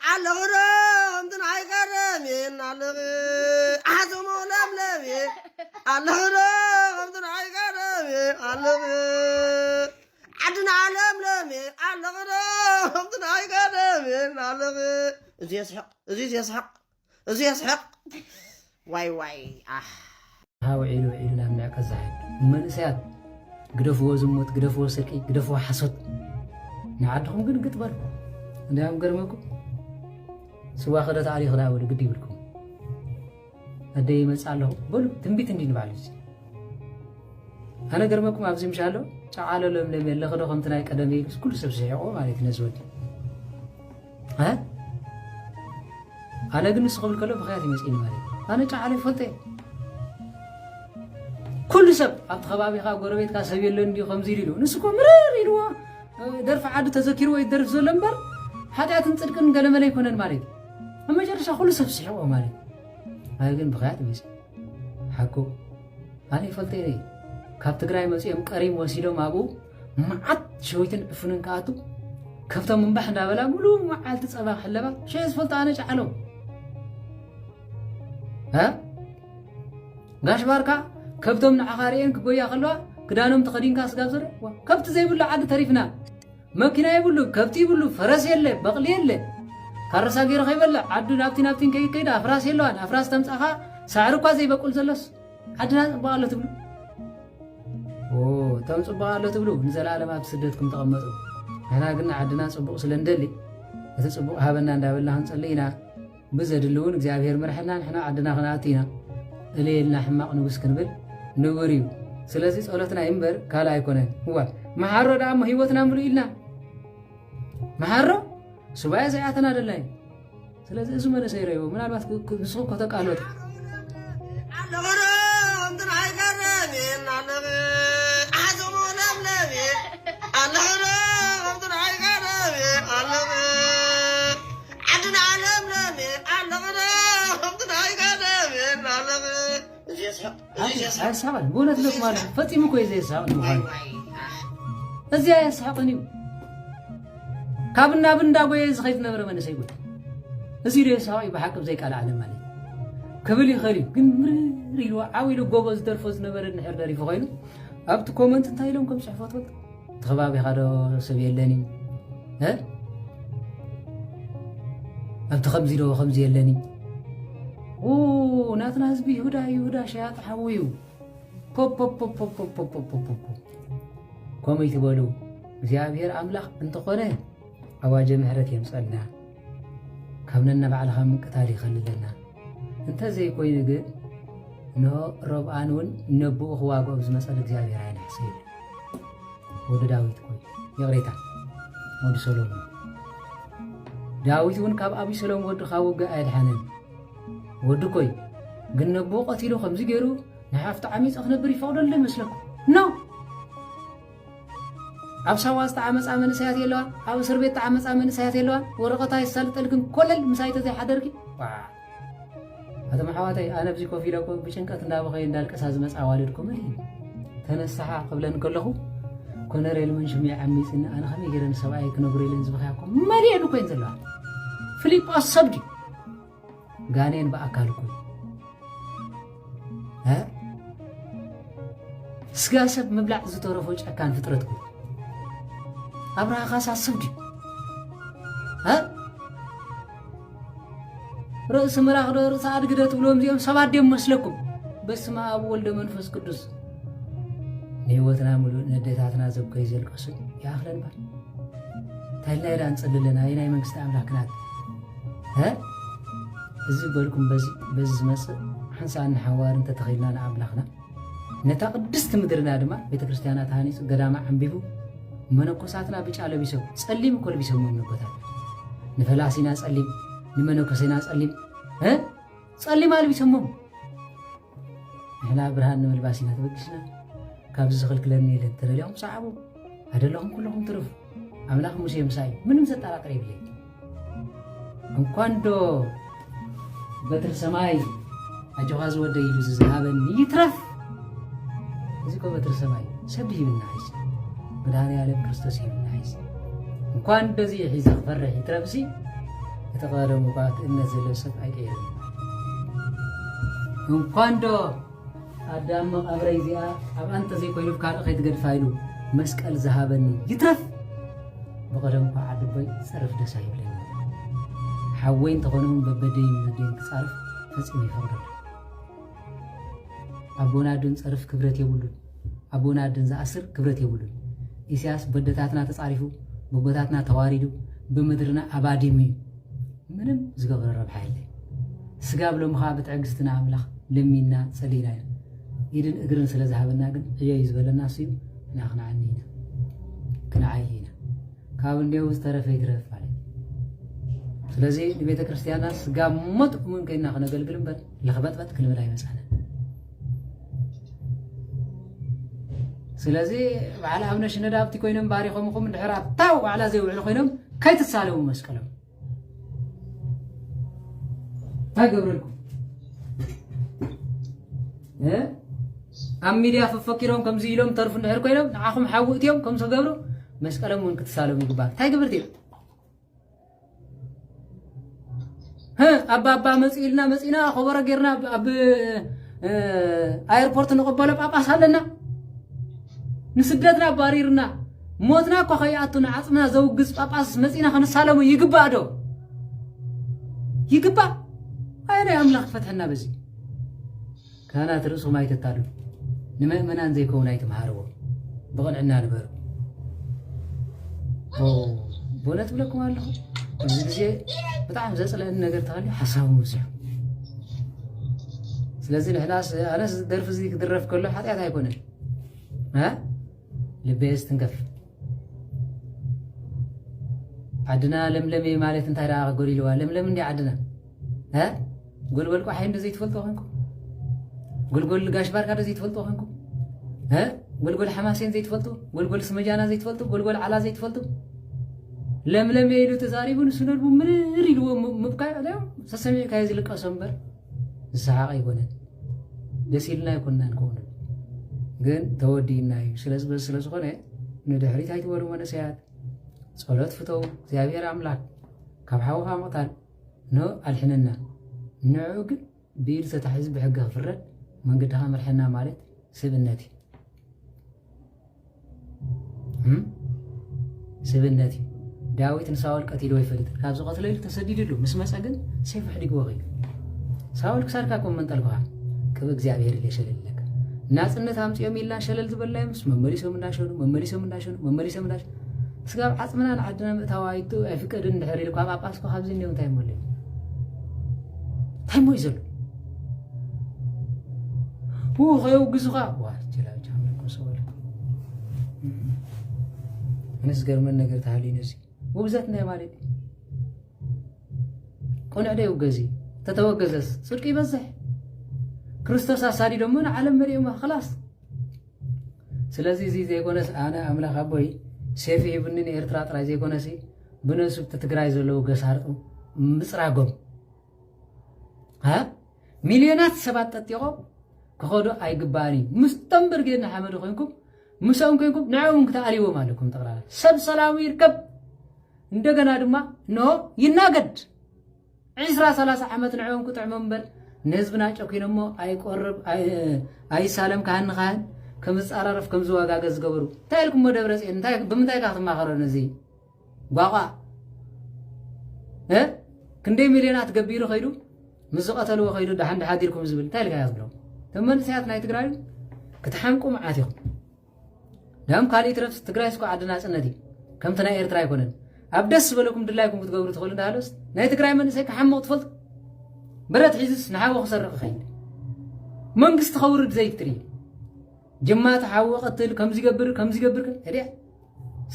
علغرة أمتن عيقرمين علغي عزمو لملمي علغرة أمتن عيقرمين علغي عدنا لملمي علغرة أمتن عيقرمين علغي زي يسحق واي هاو عيلو لامنا كزاحد من سياد قدفو زموت قدفو سرقي قدفو حسد نعدهم قد قطبر እንዳም ገርመኩ ስዋ ኸደ ታሪኽ ዳ ወደ ግዲ ይብልኩ አደይ መጻለሁ በሉ ትንቢት እንዲንባል እዚ አነ ገርመኩ አብዚ ምሻለሁ ጫዓለ ለምለም የለኸደ ከምትናይ ቀደም ይልስ ኩሉ ሰብ ሲያቆ ማለት ነዝወድ አነ ግን ስኸብል ከሎ በኸያት ይመስል ማለት አነ ጫዓለ ፈተ ኩሉ ሰብ አብ ተኸባቢኻ ጎረቤትካ ሰብ የለ እንዲ ከምዚ ይሉ ንስኮ ምርር ይልዋ ደርፍ ዓዱ ተዘኪሩ ወይ ደርፍ ዘሎ እምበር ኃጢአትን ጽድቅን ገለመለ ይኮነን ማለት አመጨረሻ ሁሉ ሰብ ሲሕቆ ማለት አይ ግን በኸያት ይመስል ሓቁ አነ ይፈልጠይ ካብ ትግራይ መጽኦም ቀሪም ወሲዶም አቡ ማዓት ሸዊትን ዕፉንን ከኣቱ ከብቶም ምንባሕ እንዳበላ ሙሉ መዓልቲ ፀባ ሕለባ ሸዝ ፈልጣ አነ ጫዓሎ ጋሽ ባርካ ከብቶም ንዓኻሪአን ክጎያ ከለዋ ክዳኖም ተኸዲንካ ስጋብ ዘረ ከብቲ ዘይብሉ ዓዲ ተሪፍና መኪና ይብሉ ከብቲ ይብሉ ፈረስ የለ በቕሊ የለ ካረሳ ገይረ ኸይበላ ዓዱ ናብቲን ከይዳ ኣፍራስ የለዋን ኣፍራስ ተምፃኻ ሳዕሪ እኳ ዘይበቁል ዘሎስ ዓድና ፅቡቕ ኣሎ ትብሉ እቶም ፅቡቕ ኣሎ ትብሉ ንዘለኣለም ኣብ ስደትኩም ተቐመጡ ንሕና ግን ዓድና ፅቡቕ ስለ እንደሊ እቲ ፅቡቕ ሃበና እንዳበልና ክንፀሊ ኢና ብዘድሊ እውን እግዚኣብሔር መርሐና ንሕና ዓድና ክንኣቱ ኢና እልየልና ሕማቕ ንጉስ ክንብል ንቡር እዩ ስለዚ ጸሎትና ይምበር ካላ አይኮነን ሁዋ መሐሮ ዳሞ ህይወትና ሙሉ ኢልና መሐሮ ሱባኤ ዘያተና አይደለም ስለዚህ እዙ መለሰ ይረዩ ምናልባት ንሱ ከተቃሎት علغرة أمتن عيقرمين علغي عزمو لملمي علغرة أمتن عيقرمين علغي عدنا لملمي علغرة أمتن عيقرمين علغي هاي سابن بونت لك مالك فتيمو كوي زي سابن مخالف እዚያ ያስሐቅኒው ካብና ብንዳጎየ ዝኸይት ነበረ መንሰ ይጎት እዚ ደሳው ይበሐቅብ ዘይቃል ዓለም ማለት ከብል ይኸሊ ግን ምር ይሉ ዓዊሉ ጎበዝ ደርፎ ዝነበረ ንሕር ደሪፉ ኮይኑ ኣብቲ ኮመንት እንታይ ኢሎም ከም ጽሕፈት ተኸባቢ ካዶ ሰብ የለኒ ኣብቲ ከምዚ የለኒ ናትና ህዝቢ ይሁዳ ሸያጥ ሓውዩ ኮመይ ትበሉ እግዚአብሔር አምላክ እንተኾነ አዋጀ ምህረት የምጸልና ካብነና ባዕልኻ ምንቅታል ይኸልለና እንተ ዘይኮይኑ ግን ኖ ረብኣንውን ነብኡ ክዋግኦ ዝመፀለ እግዚአብሔር ኣይንሕሰብ ወዲ ዳዊት ኮይ የቕሬታ ወዲ ሰሎሞን ዳዊት እውን ካብ አቢሰሎም ወዲ ካውግእ ኣይድሓነን ወዲ ኮይ ግን ነብኡ ቀቲሉ ከምዚ ገይሩ ንሓፍቲ ዓሚፅ ክነብር ይፈቅደሉ ይመስለኩም ኖ ኣብ ሳዋስ ተዓመፃ መንእሰያት የለዋን ኣብ እስር ቤት ተዓመፃ መንእሰያት የለዋን ወረቐታ ይሳልጠልክን ኮለል ምሳይተ ዘይሓደርኪ ኣቶም ኣሕዋተይ ኣነ ብዚ ኮፍ ኢለ ብጭንቀት እንዳበኸየ እንዳልቀሳ ዝመፃ ዋልድኩም ተነሳሓ ክብለን ከለኹ ኮነሬል መንሽሚዕ ዓሚፅና ኣነ ከመይ ገይረ ንሰብኣይ ክነግሮ ኢለን ዝበኸያኩም መሊአሉ ኮይን ዘለዋ ፊሊጶስ ሰብዲ ጋኔን በኣካል ኮይ ስጋ ሰብ ምብላዕ ዝተረፎ ጨካን ፍጥረት ኮይ አብራኻ ሳስብዲ ርዕስ መራኽ ርዕስ አድግደት ብሎም ዚኦም ሰባት ደም መስለኩም በስመ አብ ወልደ መንፈስ ቅዱስ ንህይወትና ሙሉእ ንዴታትና ዘብከይ ዘልቀሱ ያኽለን ባል ታይላይ ዳን ጸልለና የናይ መንግስት አምላክናት እዚ በልኩም በዚ ዝመጽእ ሓንሳን ሓዋርን ተተኺልና ንአምላኽና ነታ ቅድስት ምድርና ድማ ቤተክርስቲያናት ሃኒጽ ገዳማ ዓንቢቡ መነኮሳትና ብጫ ለቢሰው ጸሊም እኮ ለቢሰው መነኮሳት ንፈላሲና ጸሊም ንመነኮሰና ጸሊም አልቢሰው እህላ ብርሃን መልባሲና ተበግስና ካብ ዝኽልክለኒ የለን ተረሊኦም ሰዓቡ አይደለሁም ኩለኩም ትርፉ አምላክ ሙሴ ምሳይ ምንም ዘጣራጥር ይብለኝ እንኳን ዶ በትር ሰማይ አጀዋዝ ወደ ይሉ ዝሃበን ይትረፍ እዚህ እኮ በትር ሰማይ ሰብድ ይብናይስ መድኃኔ ዓለም ክርስቶስ ይብናይስ እንኳን እንደዚህ ሒዛ ፈረህ ይትረፍሲ የተቀደሙ ባት እነዚህ ዘለሰት አይቀየርም እንኳን ዶ አዳም መቃብረ ይዚያ ኣብ አንተ ዘይኮይኑ ካልእ ከይትገድፋይሉ መስቀል ዝሃበኒ ይትረፍ በቀደም ዓድበይ ፀርፍ ደስ አይብለኝ ሓወይን ተኾኖም በበደይ ምድን ክፃርፍ ፈጽሞ ይፈቅዳል አቦና ድን ፀርፍ ክብረት የብሉን አቦና ድን ዝኣስር ክብረት የብሉን ኢሳያስ በደታትና ተጻሪፉ በቦታትና ተዋሪዱ በምድርና አባዲሚ ምንም ዝገበረ ረብሓ የለ ስጋ ብሎም ኻ ብትዕግስትና አምላኽ ለሚና ጸሊና ኢድን እግርን ስለ ዝሃበና ግን እየይ ዝበለና ሲዩ ናኽናዓኒና ክናዓይና ካብ እንዲው ዝተረፈ ይትረፍ ማለት ስለዚ ንቤተ ክርስቲያና ስጋ ሞት ምን ከይና ክነገልግል እምበር ለኽበጥበጥ ክንብል ኣይመፃና ስለዚ በዓል ኣብነ ሽነዳ ኣብቲ ኮይኖም ባሪኾምኩም እንድሕር ኣብታው ባዕላ ዘይውዕሉ ኮይኖም ከይትሳለሙ መስቀሎም ታገብረልኩም ኣብ ሚድያ ፈፈኪሮም ከምዚ ኢሎም ተርፉ እንድሕር ኮይኖም ንዓኹም ሓውእትዮም ከምዚ ገብሩ መስቀሎም እውን ክትሳለሙ ይግባእ እንታይ ግብርቲ ኣባ መፂልና መፂና ኸበረ ጌርና ኣብ ኣየርፖርት ንቕበሎ ጳጳስ ኣለና ንስደትና ባሪርና ሞትና እኳ ኸይኣቱና ዓፅምና ዘውግዝ ጳጳስ መፂና ከነሳለሙ ይግባእ ዶ ይግባእ ኣይናይ ኣምላኽ ፈትሐና በዚ ካህናት ርእሶም ኣይተታሉ ንምእመናን ዘይከውን ኣይተመሃርዎ ብቕንዕና ንበሩ በእውነት ብለኩም ኣለኹ እዚ ግዜ ብጣዕሚ ዘፅለአኒ ነገር ተኸልዩ ሓሳቡ መሲሑ ስለዚ ንሕናስ ኣነስ ደርፊ እዚ ክድረፍ ከሎ ሓጢኣት ኣይኮነን ልቤስ ትንከፍ ዓድና ለምለሜ ማለት እንታይ ደኣ ጎሊልዋ ለምለም እንዲ ዓድና ጎልጎል ቋሓይ እንደዘይ ትፈልጦ ኮንኩም ጎልጎል ጋሽ ባርካ እንደዘይ ትፈልጦ ኮንኩም ጎልጎል ሓማሴን ዘይትፈልጡ ጎልጎል ስመጃና ዘይትፈልጡ ጎልጎል ዓላ ዘይትፈልጡ ለምለም ኢሉ ተዛሪቡ ንስነልቡ ምርር ኢልዎ ምብካይ ኣልዮም ሰሰሚዕካዮ ዝልቀሶ እምበር ዝሰሓቕ ኣይኮነን ደስ ኢልና ይኮንና ንከውኑ ግን ተወዲና እዩ ስለ ዝኾነ ንድሕሪት ኣይትበሉ መነሰያት ጸሎት ፍተው እግዚአብሔር ኣምላክ ካብ ሓውኻ ምቕታል ኖ ኣልሕነና ንዕኡ ግን ብኢድ ተታሒዙ ብሕጊ ክፍረድ መንገድኻ መርሐና ማለት ስብነት እዩ ስብነት እዩ ዳዊት ንሳውል ቀቲሉ ኣይፈልጥን ካብ ዝቐትለሉ ተሰዲድሉ ምስ መፀ ግን ሰይፉ ሕዲግዎ ኸይዱ ሳውል ክሳድካ ከም መንጠልኩኻ ቅብ እግዚአብሔር ኢለሸለለካ ናጽነት ኣምፅኦም ኢልና ሸለል ዝበላይ ምስ መመሊሶም እንዳሸኑ ስጋብ ዓፅምና ንዓድና ምእታዋ ኣይፍቀድን እንድሕር ኢሉ ካብ ጳጳስ ካብዚ እኒኦ እንታይ ሞለ እንታይ ሞ እዩ ዘሎ ከየውግዙኻ ኣነስ ገርመን ነገር ተሃልዩ ነዚ ውግዘት እንታይ ማለት እዩ ቁኑዕ ደ ይውገዚ ተተወገዘስ ጽድቂ ይበዝሕ ክርስቶስ ኣሳዲዶ ሞ ንዓለም መሪኦማ خلاص ስለዚ እዚ ዘይኮነስ ኣነ ኣምላኽ ኣቦይ ሴፍ ይብኒ ንኤርትራ ጥራይ ዘይኮነሲ ብነሱ ትግራይ ዘለዉ ገሳርጡ ምፅራጎም ሚልዮናት ሰባት ጠጢቖም ክኸዱ ኣይግባእን እዩ ምስቶም ብርጌድና ሓመድ ኮይንኩም ምስኦም ኮይንኩም ንዕኦም ክተኣልይዎም ኣለኩም ጠቕላላ ሰብ ሰላሙ ይርከብ እንደገና ድማ እንሆ ይናገድ 20-30 ዓመት ንዕኦም ክጥዕሞም እምበር ንህዝብና ጨኪኖሞ ኣይቆርብ ኣይሳለም ካህን ካህን ከምዝፃራረፍ ከምዝወጋገዝ ዝገበሩ እንታይ ኢልኩሞ ደብረፅዮን ብምንታይ ካ ክትማኸሮ ነዚ ጓቋ ክንደይ ሚልዮናት ገቢሩ ኸይዱ ምስ ዝቐተልዎ ኸይዱ ድሓን ድሓዲርኩም ዝብል እንታይ ኢልካ ዝብሎም እቶም መንእሰያት ናይ ትግራይ ክትሓንቁ መዓት ኢኹም ዳም ካልእ ትረፍስ ትግራይ ስኳ ዓድና ፅነት እዩ ከምቲ ናይ ኤርትራ ኣይኮነን ኣብ ደስ ዝበለኩም ድላይኩም ክትገብሩ ትኽእሉ እንዳሃለስ ናይ ትግራይ መንእሰይ ክሓምቕ ትፈልጡ ብረት ሒዝስ ንሓዊ ክሰርቕ ኸይድ መንግስቲ ኸውርድ ዘይትርኢ ጅማ ተሓወ ቀትል ከምዚ ገብር እድያ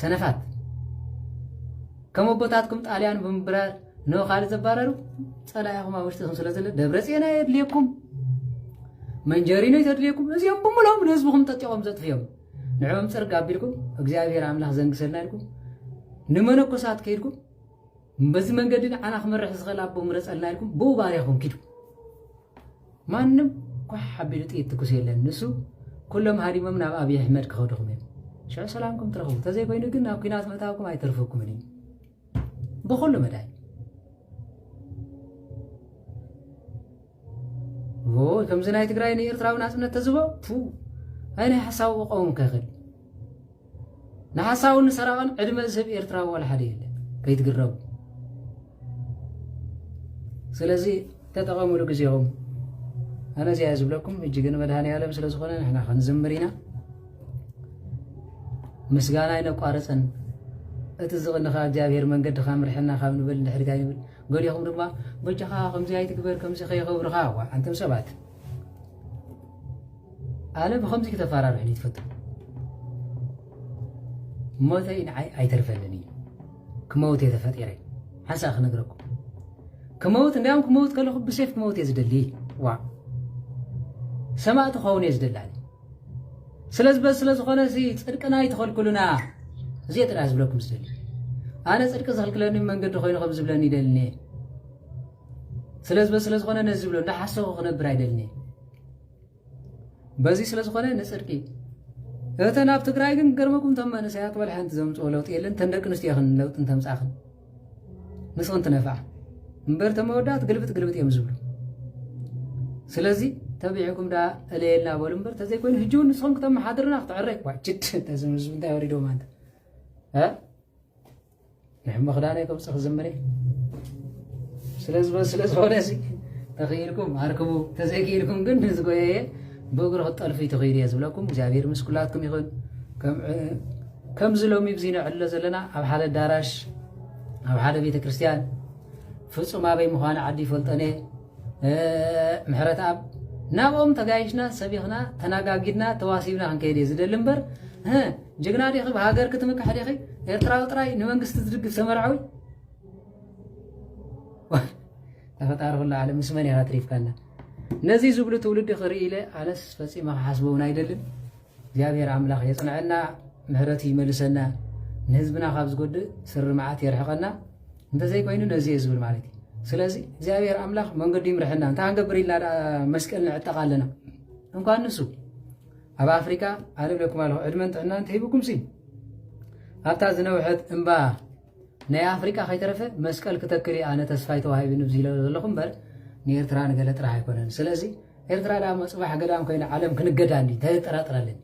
ሰነፋት ከም ኣቦታትኩም ጣልያን ብምብራር ነው ካልእ ዘባረሩ ፀላኢኹም ኣብ ውሽጢኹም ስለ ዘለ ደብረፅዮን የድልየኩም መንጀሪኖ የተድልየኩም እዚኦም ብምሎም ንህዝብኹም ጠጢቖም ዘጥፍዮም ንዕኦም ፅርግ ኣቢልኩም እግዚአብሔር ኣምላኽ ዘንግሰልና ኢልኩም ንመነኮሳት ከይድኩም በዚ መንገዲ ንዓና ክመርሕ ዝኽእል ኣቦ ምረፀልና ኢልኩም ብኡ ባርያኹም ኪዱ ማንም ኳሕ ኣቢሉ ጥይት ትኩስ የለን ንሱ ኩሎም ሃዲሞም ናብ ኣብዪ ኣሕመድ ክኸድኹም እዮም ሽዑ ሰላምኩም ትረኽቡ ተዘይኮይኑ ግን ናብ ኩናት ምእታውኩም ኣይተርፈኩምን እዩ ብኩሉ መዳይ كم زناي تقراي نيرترا وناس من تزبو فو أنا حساو قوم كخل نحساو نسرقن عدم زب إيرترا ولا حد يلا كي تقرب سلازي تتقاموا لكزيهم أنا زي أزب لكم يجينا مدهاني عالم سلاز خلنا إحنا خنزمرينا مسجانا إنه قارسن أتزغن خا جابير من قد خامر حنا خام نبل نحرق نبل قول يا خم ربا بجخا خمسة هاي تكبر خمسة خي خبر خاوة أنتم سبعة أنا بخمسة كتفارا رح نتفتح موتين عي ترفلني كموت يتفتيري حسا خنقركم كموت نعم كموت كله بسيف كموت يزدلي وا سمعت خون يزدل علي سلز خونه سي صدقنا يدخل كلنا زيت راس بلكم سدلي انا صدق زخلك لاني منقد خوين خبز بلاني دلني سلز خونه نزي بلو نحسو خنبر አይደልني بزي سلز خونه نصدقي እተናብ ትግራይ ግን ገርመኩም ተመነሳያት ወላ ሓንቲ ዘምጾ ለውጥ የለን ተንደቅንስ ያኽን ለውጥ እንተምጻኽን ንስኹን ትነፋዕ እምበር ተመወዳት ግልብጥ የምዝብሉ ስለዚህ ተቢዕኩም ዳ እለየልና በሉ እምበር ተዘይ ኮይኑ ህጁን ንስኹም ከተመሓድርና ክትዕረይ ዋጭት ተዝምዝ እንታይ ወሪዶ ማንተ ንሕሞ ክዳነይ ከብፅኽ ዝምረ ስለዚ ሆነሲ ተኸይልኩም ኣርክቡ ተዘይክኢልኩም ግን ዝጎየየ بقرأ الطلفي تغيير يزبلكم جابير مسكولاتكم يخون كم زلومي بزينة علة زلنا أو حالة دارش أو حالة بيت كريستيان فصو ما بي مخانا عدي فلطاني محرة أب ناقوم تقايشنا سبيخنا تناقاقيدنا تواسيبنا عن كيدي زد اللمبر جقنا دي خب هاقر كتمك حديقي ارتراو تراي نمانقس تدرق سمرعوي تفتعرف الله على مسماني هاتريف كانا نزي زبل تولد خريلة على فسي ما حسبونا يدلن جابير عملاق يصنعنا مهرتي ملسنا نهزبنا خابز قد سر معات يرحقنا انت زي كوينو نزي زبل مالتي سلازي جابير عملاق من قديم رحنا انت عنقبر إلا مسكلنا اعتقالنا انكوان نسو أبا أفريكا عارف لكم على عدمان تعنا انتهيبكم سين هبتا زنوحد انبا ناي أفريكا خيترفة مسكال كتكري أنا تسفايتو هاي بنفزيلا لكم بر نيرترا نقلت راح يكونن سلازي إرترا دا مصباح قدام كاين عالم كنقداندي تطرطرلن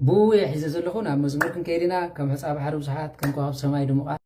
بو يحزز لخون مزمركن كيدنا كم حساب حرب صحات كم كواب سماي دمقات